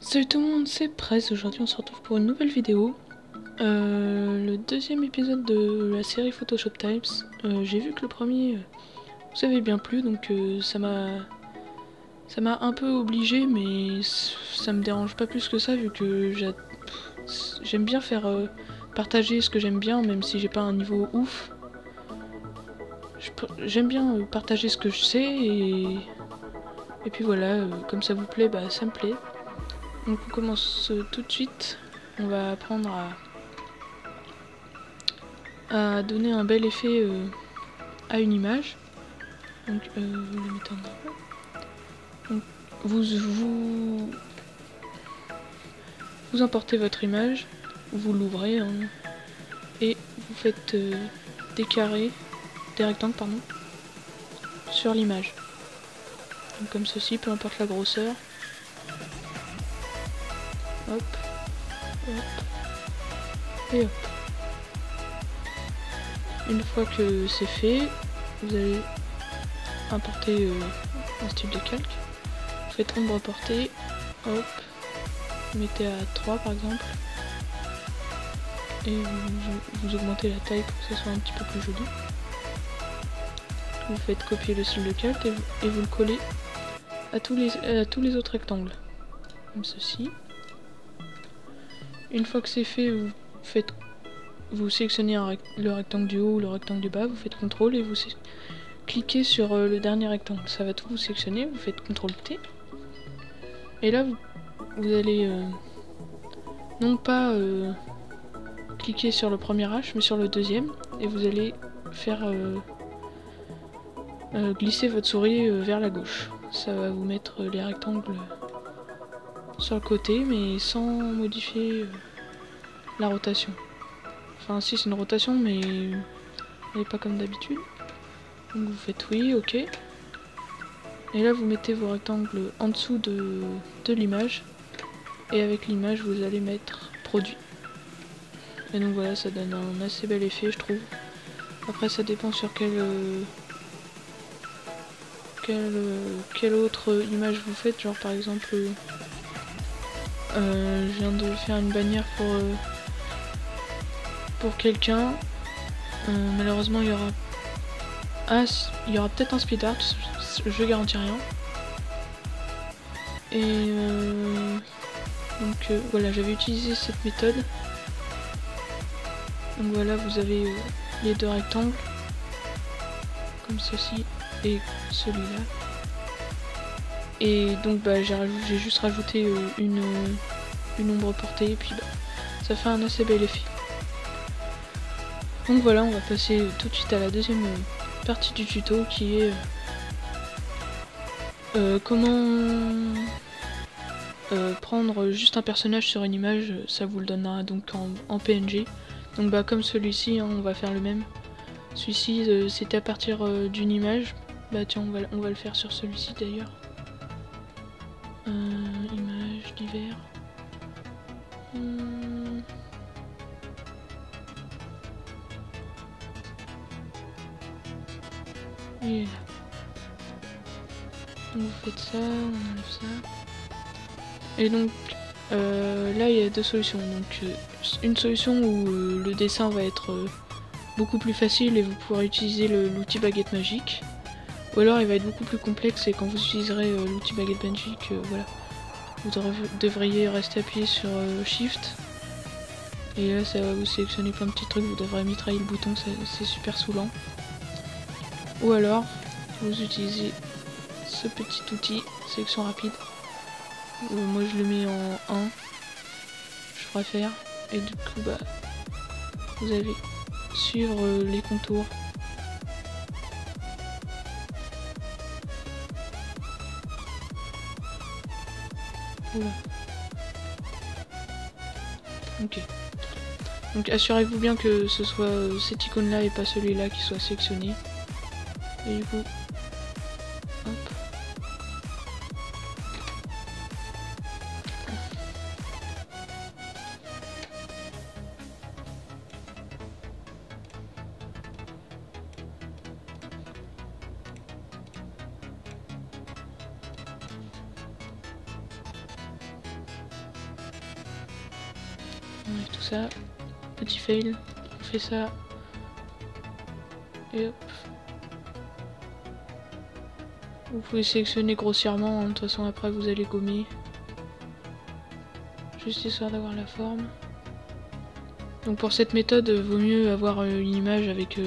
Salut tout le monde, c'est Press. Aujourd'hui on se retrouve pour une nouvelle vidéo. Le deuxième épisode de la série Photoshop Types. J'ai vu que le premier vous avait bien plu, donc ça m'a un peu obligé, mais ça me dérange pas plus que ça vu que j'aime bien faire partager ce que j'aime bien, même si j'ai pas un niveau ouf. J'aime bien partager ce que je sais et puis voilà, comme ça vous plaît, bah ça me plaît. Donc on commence tout de suite. On va apprendre à donner un bel effet à une image. Donc vous la mettez en grand. Donc vous importez votre image, vous l'ouvrez et vous faites des carrés, des rectangles pardon, sur l'image. Donc comme ceci, peu importe la grosseur. Hop, hop, et hop. Une fois que c'est fait, vous allez importer un style de calque. Vous faites ombre portée, hop, mettez à 3 par exemple. Et vous augmentez la taille pour que ce soit un petit peu plus joli. Vous faites copier le style de calque et vous le collez à tous les autres rectangles. Comme ceci. Une fois que c'est fait, vous sélectionnez le rectangle du haut ou le rectangle du bas, vous faites CTRL et vous cliquez sur le dernier rectangle. Ça va tout vous sélectionner, vous faites CTRL T. Et là, vous allez non pas cliquer sur le premier H, mais sur le deuxième. Et vous allez faire glisser votre souris vers la gauche. Ça va vous mettre les rectangles sur le côté, mais sans modifier la rotation. Enfin si, c'est une rotation, mais elle n'est pas comme d'habitude. Donc vous faites oui, ok. Et là vous mettez vos rectangles en dessous de l'image. Et avec l'image vous allez mettre produit. Et donc voilà, ça donne un assez bel effet je trouve. Après ça dépend sur quelle autre image vous faites. Genre par exemple, je viens de faire une bannière pour quelqu'un. Malheureusement il y aura peut-être un speed art, je garantis rien. Et donc voilà, j'avais utilisé cette méthode. Donc voilà, vous avez les deux rectangles comme ceci et celui-là. Et donc bah, j'ai juste rajouté une ombre portée et puis bah, ça fait un assez bel effet. Donc voilà, on va passer tout de suite à la deuxième partie du tuto qui est comment prendre juste un personnage sur une image. Ça vous le donnera donc en PNG. Donc bah comme celui-ci, hein, on va faire le même. Celui-ci c'était à partir d'une image. Bah tiens, on va le faire sur celui-ci d'ailleurs. Image d'hiver. Et là. Donc vous faites ça, on enlève ça. Et donc là il y a deux solutions. Donc une solution où le dessin va être beaucoup plus facile et vous pourrez utiliser l'outil baguette magique. Ou alors il va être beaucoup plus complexe et quand vous utiliserez l'outil baguette magique, voilà, vous devriez rester appuyé sur Shift. Et là ça va vous sélectionner plein de petits trucs, vous devrez mitrailler le bouton, c'est super saoulant. Ou alors vous utilisez ce petit outil, sélection rapide. Moi je le mets en 1, je préfère. Et du coup bah vous allez suivre les contours. Oula. Ok. Donc assurez-vous bien que ce soit cette icône là et pas celui-là qui soit sélectionné. Et du coup, hop. On enlève tout ça. Petit fail. On fait ça. Et hop. Vous pouvez sélectionner grossièrement, hein. De toute façon après vous allez gommer. Juste histoire d'avoir la forme. Donc pour cette méthode, vaut mieux avoir une image avec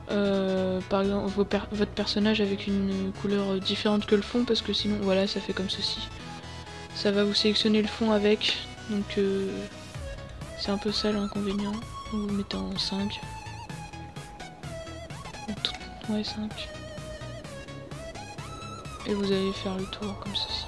par exemple votre personnage avec une couleur différente que le fond, parce que sinon voilà, ça fait comme ceci. Ça va vous sélectionner le fond avec, donc c'est un peu ça l'inconvénient. Donc vous mettez en 5. Ouais, 5. Et vous allez faire le tour comme ceci.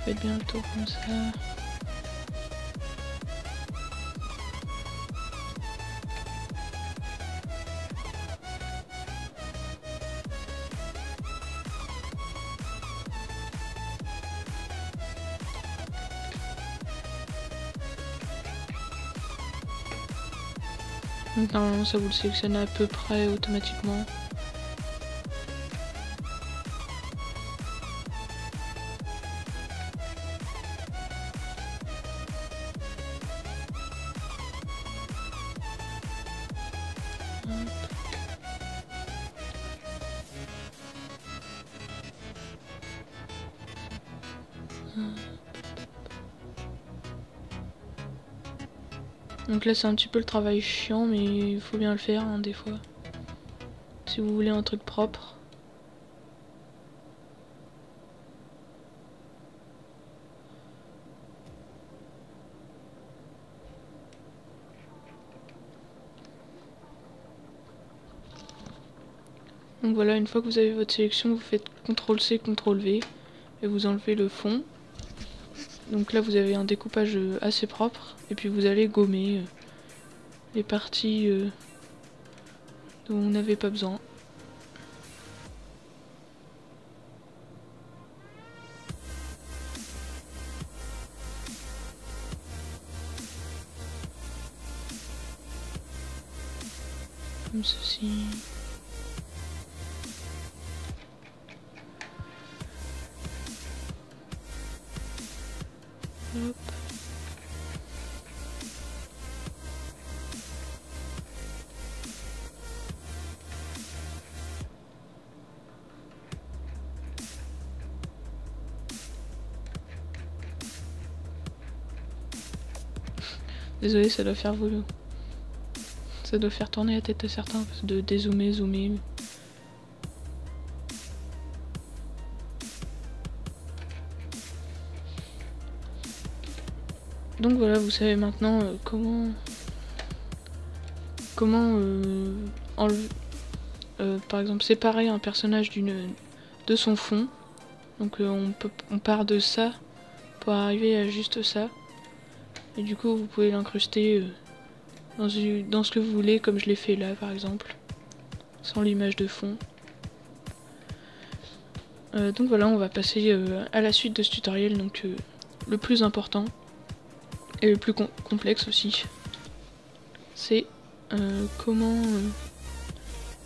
Faites bien le tour comme ça. Donc normalement ça vous le sélectionne à peu près automatiquement. Donc là c'est un petit peu le travail chiant, mais il faut bien le faire hein, des fois. Si vous voulez un truc propre. Donc voilà, une fois que vous avez votre sélection, vous faites CTRL-C, CTRL-V et vous enlevez le fond. Donc là vous avez un découpage assez propre et puis vous allez gommer les parties dont vous n'avez pas besoin. Comme ceci. Hop. Désolé, ça doit faire voler. Ça doit faire tourner la tête à certains de dézoomer, zoomer. Donc voilà, vous savez maintenant comment enlever, par exemple séparer un personnage de son fond. Donc on part de ça pour arriver à juste ça. Et du coup vous pouvez l'incruster dans ce que vous voulez, comme je l'ai fait là par exemple, sans l'image de fond. Donc voilà, on va passer à la suite de ce tutoriel, donc le plus important et le plus complexe aussi, c'est comment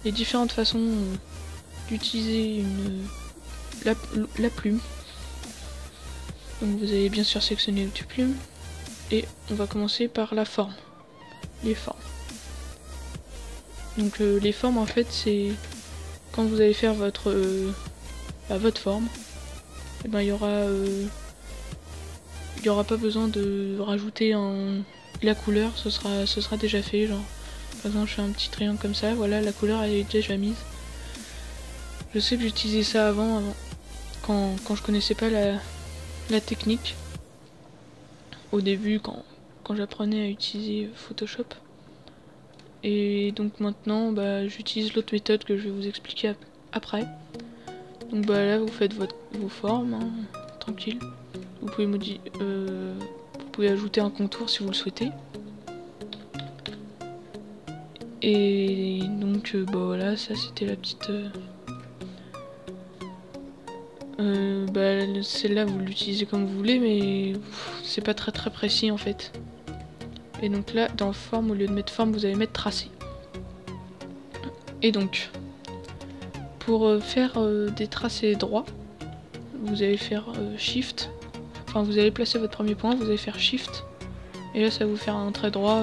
les différentes façons d'utiliser la plume. Donc vous allez bien sûr sélectionner l'outil plume et on va commencer par la forme, les formes. Donc les formes en fait c'est quand vous allez faire votre forme, et ben il y aura pas besoin de rajouter la couleur, ce sera déjà fait. Genre par exemple je fais un petit triangle comme ça, voilà, la couleur elle est déjà mise. Je sais que j'utilisais ça avant quand je connaissais pas la technique au début, quand j'apprenais à utiliser Photoshop. Et donc maintenant bah, j'utilise l'autre méthode que je vais vous expliquer après. Donc bah là vous faites vos formes hein, tranquille. Vous pouvez ajouter un contour si vous le souhaitez. Et donc bah voilà, ça c'était la petite... bah, celle-là vous l'utilisez comme vous voulez, mais c'est pas très précis en fait. Et donc là, dans forme, au lieu de mettre forme, vous allez mettre tracé. Et donc, pour faire des tracés droits, vous allez faire Shift. Enfin, vous allez placer votre premier point, vous allez faire Shift. Et là, ça va vous faire un trait droit.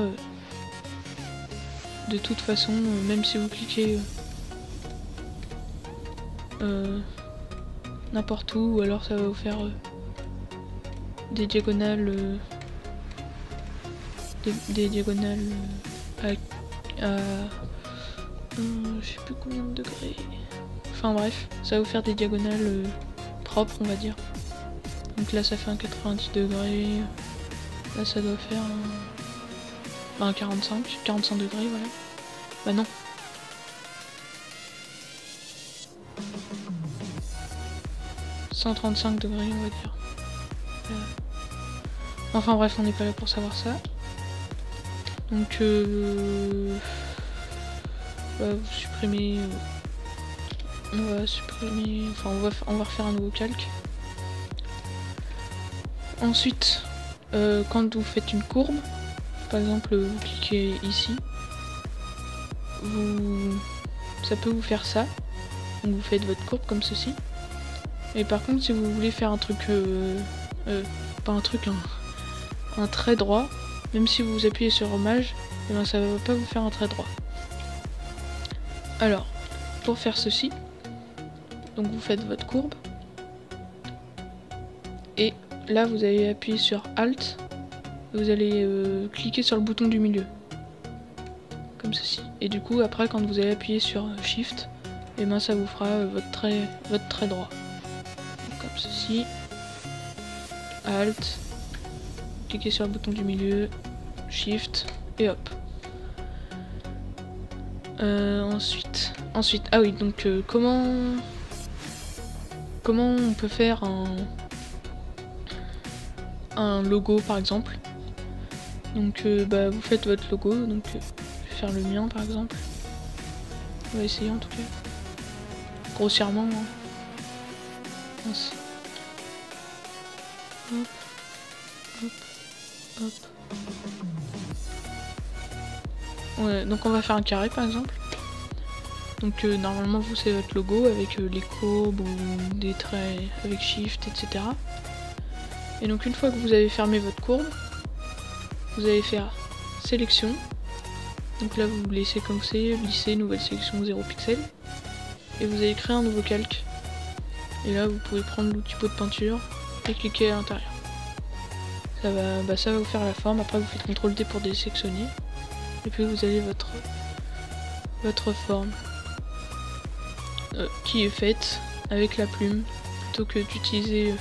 De toute façon, même si vous cliquez n'importe où, ou alors ça va vous faire des diagonales. Des diagonales à je sais plus combien de degrés. Enfin bref, ça va vous faire des diagonales propres, on va dire. Donc là ça fait un 90 degrés. Là ça doit faire un 45 degrés, voilà. Bah non. « 135 degrés, on va dire. Voilà. Enfin bref, on n'est pas là pour savoir ça. Donc vous supprimez, on va supprimer, enfin on va refaire un nouveau calque. Ensuite, quand vous faites une courbe, par exemple vous cliquez ici, ça peut vous faire ça. Donc vous faites votre courbe comme ceci. Et par contre, si vous voulez faire un truc, pas un truc, un trait droit, même si vous appuyez sur hommage, et ben ça va pas vous faire un trait droit. Alors, pour faire ceci, donc vous faites votre courbe, et là vous allez appuyer sur Alt, vous allez cliquer sur le bouton du milieu, comme ceci. Et du coup, après, quand vous allez appuyer sur Shift, et ben ça vous fera votre trait droit. Donc, comme ceci, Alt, cliquez sur le bouton du milieu, Shift, et hop. Ensuite, ah oui, donc comment on peut faire un logo par exemple. Donc bah vous faites votre logo, donc je vais faire le mien par exemple. On va essayer en tout cas. Grossièrement. Hein. Mince. Hop, hop, hop. Ouais, donc on va faire un carré par exemple. Donc normalement vous c'est votre logo avec les courbes ou des traits avec Shift, etc. Et donc une fois que vous avez fermé votre courbe, vous allez faire sélection. Donc là vous laissez comme c'est, lisser, nouvelle sélection 0 pixels. Et vous allez créer un nouveau calque. Et là vous pouvez prendre l'outil pot de peinture et cliquer à l'intérieur. Ça va vous faire la forme. Après vous faites CTRL D pour désélectionner. Et puis vous avez votre forme. Qui est faite avec la plume plutôt que d'utiliser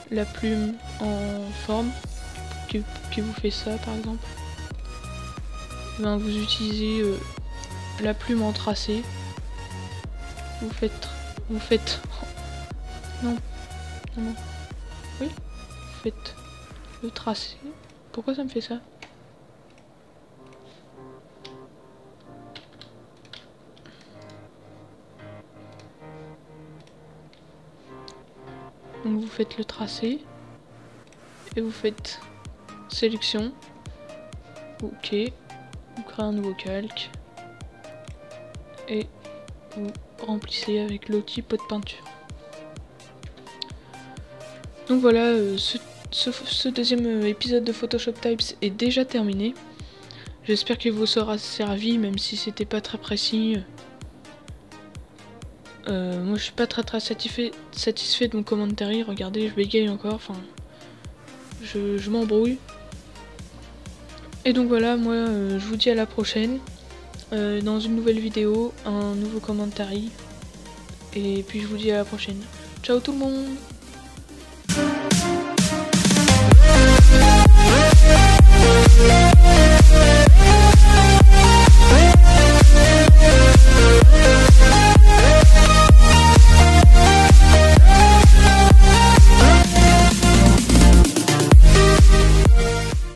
la plume en forme qui vous fait ça par exemple. Ben, vous utilisez la plume en tracé. Vous faites non oui, vous faites le tracé. Pourquoi ça me fait ça? Donc vous faites le tracé et vous faites sélection, ok, vous créez un nouveau calque et vous remplissez avec l'outil pot de peinture. Donc voilà, ce deuxième épisode de Photoshop Types est déjà terminé. J'espère qu'il vous sera servi, même si c'était pas très précis. Moi je suis pas très satisfait de mon commentary, regardez je bégaye encore, enfin je m'embrouille. Et donc voilà, moi je vous dis à la prochaine, dans une nouvelle vidéo, un nouveau commentary, et puis je vous dis à la prochaine. Ciao tout le monde!